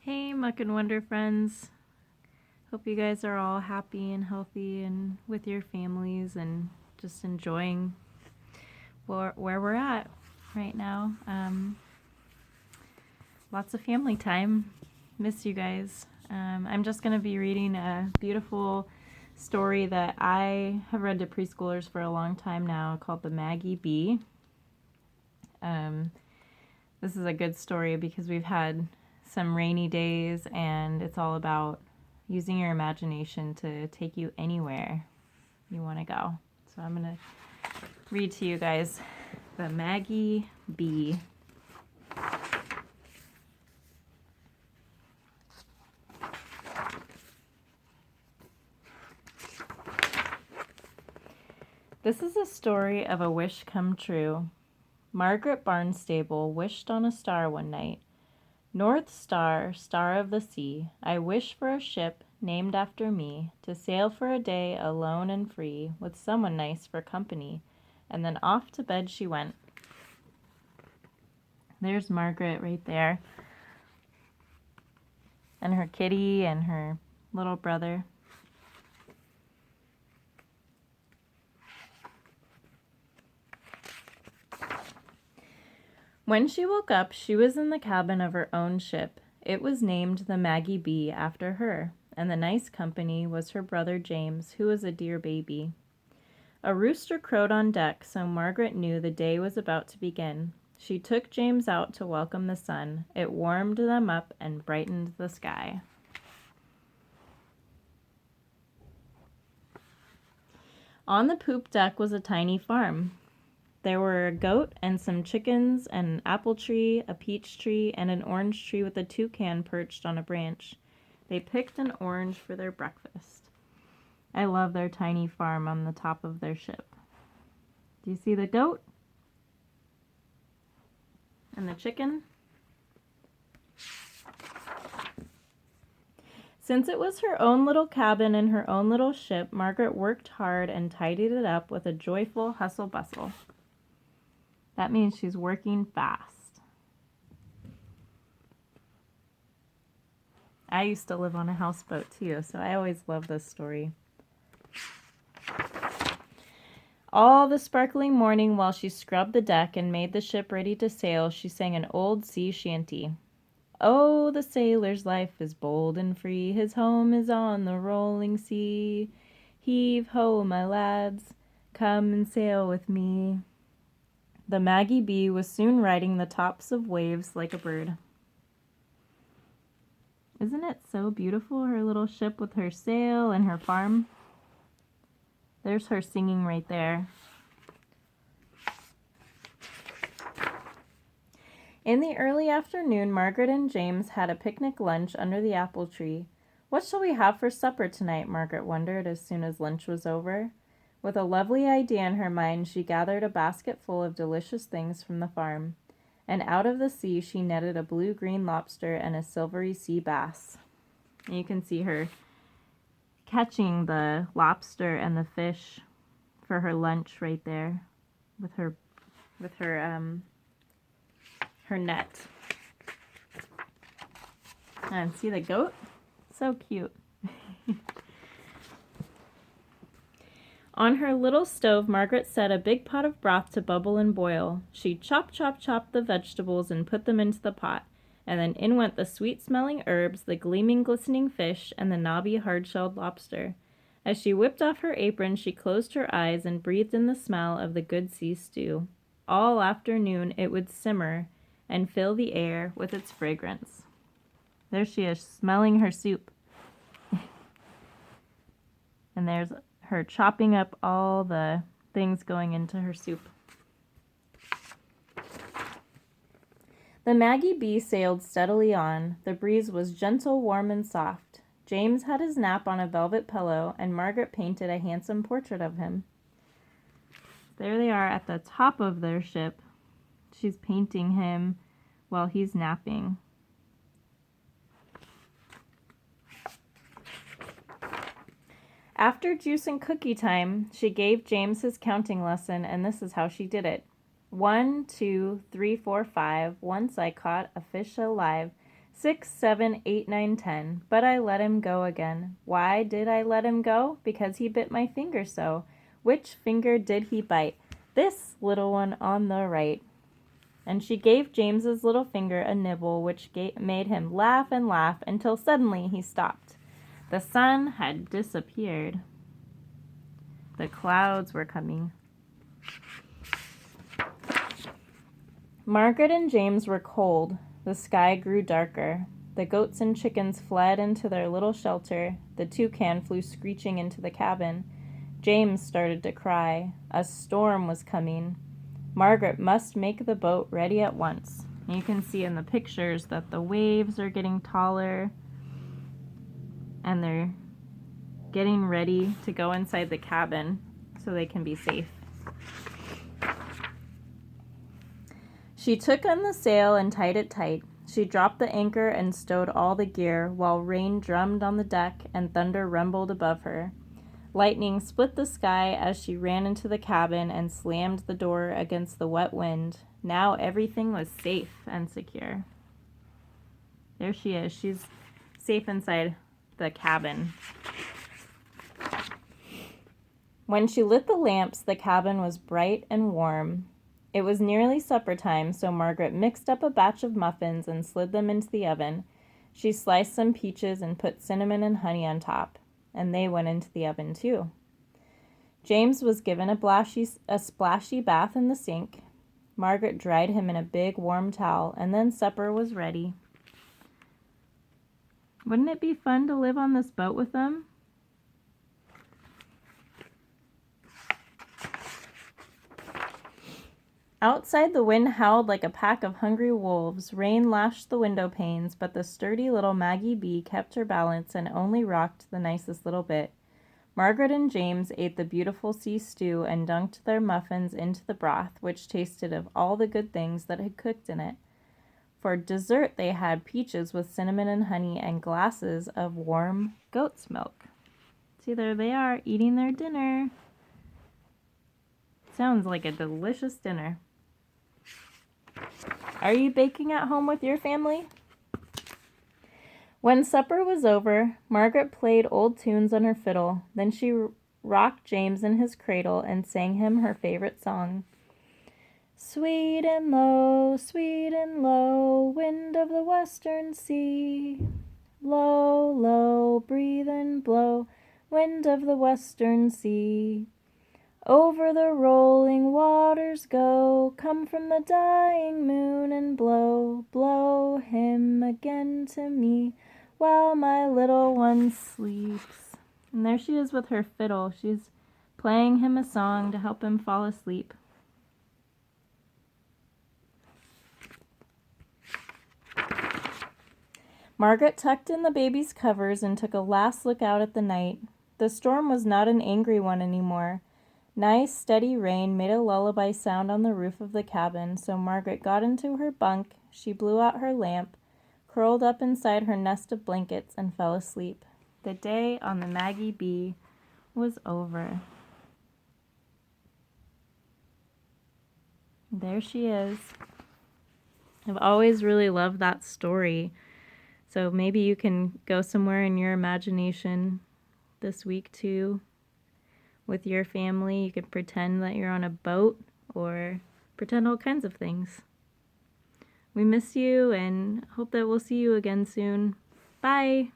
Hey, Muck and Wonder friends. Hope you guys are all happy and healthy and with your families and just enjoying where we're at right now. Lots of family time. Miss you guys. I'm just going to be reading a beautiful story that I have read to preschoolers for a long time now called the Maggie B. This is a good story because we've had some rainy days and it's all about using your imagination to take you anywhere you want to go. So I'm going to read to you guys the Maggie B. This is a story of a wish come true. Margaret Barnstable wished on a star one night. North Star, star of the sea, I wish for a ship named after me, to sail for a day alone and free, with someone nice for company. And then off to bed she went. There's Margaret right there. And her kitty and her little brother. When she woke up, she was in the cabin of her own ship. It was named the Maggie B after her, and the nice company was her brother James, who was a dear baby. A rooster crowed on deck, so Margaret knew the day was about to begin. She took James out to welcome the sun. It warmed them up and brightened the sky. On the poop deck was a tiny farm. There were a goat and some chickens and an apple tree, a peach tree, and an orange tree with a toucan perched on a branch. They picked an orange for their breakfast. I love their tiny farm on the top of their ship. Do you see the goat? And the chicken? Since it was her own little cabin and her own little ship, Margaret worked hard and tidied it up with a joyful hustle-bustle. That means she's working fast. I used to live on a houseboat too, so I always love this story. All the sparkling morning while she scrubbed the deck and made the ship ready to sail, she sang an old sea shanty. Oh, the sailor's life is bold and free, his home is on the rolling sea. Heave ho, my lads, come and sail with me. The Maggie B was soon riding the tops of waves like a bird. Isn't it so beautiful, her little ship with her sail and her farm? There's her singing right there. In the early afternoon, Margaret and James had a picnic lunch under the apple tree. What shall we have for supper tonight? Margaret wondered as soon as lunch was over. With a lovely idea in her mind, she gathered a basket full of delicious things from the farm. And out of the sea, she netted a blue-green lobster and a silvery sea bass. And you can see her catching the lobster and the fish for her lunch right there with her net. And see the goat? So cute. On her little stove, Margaret set a big pot of broth to bubble and boil. She chopped the vegetables and put them into the pot, and then in went the sweet-smelling herbs, the gleaming, glistening fish, and the knobby, hard-shelled lobster. As she whipped off her apron, she closed her eyes and breathed in the smell of the good sea stew. All afternoon it would simmer and fill the air with its fragrance. There she is, smelling her soup. And there's her chopping up all the things going into her soup. The Maggie B sailed steadily on. The breeze was gentle, warm, and soft. James had his nap on a velvet pillow, and Margaret painted a handsome portrait of him. There they are at the top of their ship. She's painting him while he's napping. After juice and cookie time, she gave James his counting lesson, and this is how she did it. 1, 2, 3, 4, 5. Once I caught a fish alive. 6, 7, 8, 9, 10. But I let him go again. Why did I let him go? Because he bit my finger so. Which finger did he bite? This little one on the right. And she gave James's little finger a nibble, which made him laugh and laugh until suddenly he stopped. The sun had disappeared. The clouds were coming. Margaret and James were cold. The sky grew darker. The goats and chickens fled into their little shelter. The toucan flew screeching into the cabin. James started to cry. A storm was coming. Margaret must make the boat ready at once. You can see in the pictures that the waves are getting taller and they're getting ready to go inside the cabin so they can be safe. She took on the sail and tied it tight. She dropped the anchor and stowed all the gear, while rain drummed on the deck and thunder rumbled above her. Lightning split the sky as she ran into the cabin and slammed the door against the wet wind. Now everything was safe and secure. There she is. She's safe inside the cabin. When she lit the lamps, the cabin was bright and warm. It was nearly supper time, so Margaret mixed up a batch of muffins and slid them into the oven. She sliced some peaches and put cinnamon and honey on top, and they went into the oven too. James was given a splashy bath in the sink. Margaret dried him in a big warm towel, and then supper was ready. Wouldn't it be fun to live on this boat with them? Outside, the wind howled like a pack of hungry wolves. Rain lashed the window panes, but the sturdy little Maggie B kept her balance and only rocked the nicest little bit. Margaret and James ate the beautiful sea stew and dunked their muffins into the broth, which tasted of all the good things that had cooked in it. For dessert, they had peaches with cinnamon and honey and glasses of warm goat's milk. See, there they are, eating their dinner. Sounds like a delicious dinner. Are you baking at home with your family? When supper was over, Margaret played old tunes on her fiddle. Then she rocked James in his cradle and sang him her favorite song. Sweet and low, wind of the western sea. Low, low, breathe and blow, wind of the western sea. Over the rolling waters go, come from the dying moon and blow, blow him again to me, while my little one sleeps. And there she is with her fiddle. She's playing him a song to help him fall asleep. Margaret tucked in the baby's covers and took a last look out at the night. The storm was not an angry one anymore. Nice, steady rain made a lullaby sound on the roof of the cabin, so Margaret got into her bunk. She blew out her lamp, curled up inside her nest of blankets, and fell asleep. The day on the Maggie B was over. There she is. I've always really loved that story. So maybe you can go somewhere in your imagination this week too. With your family, you could pretend that you're on a boat or pretend all kinds of things. We miss you and hope that we'll see you again soon. Bye!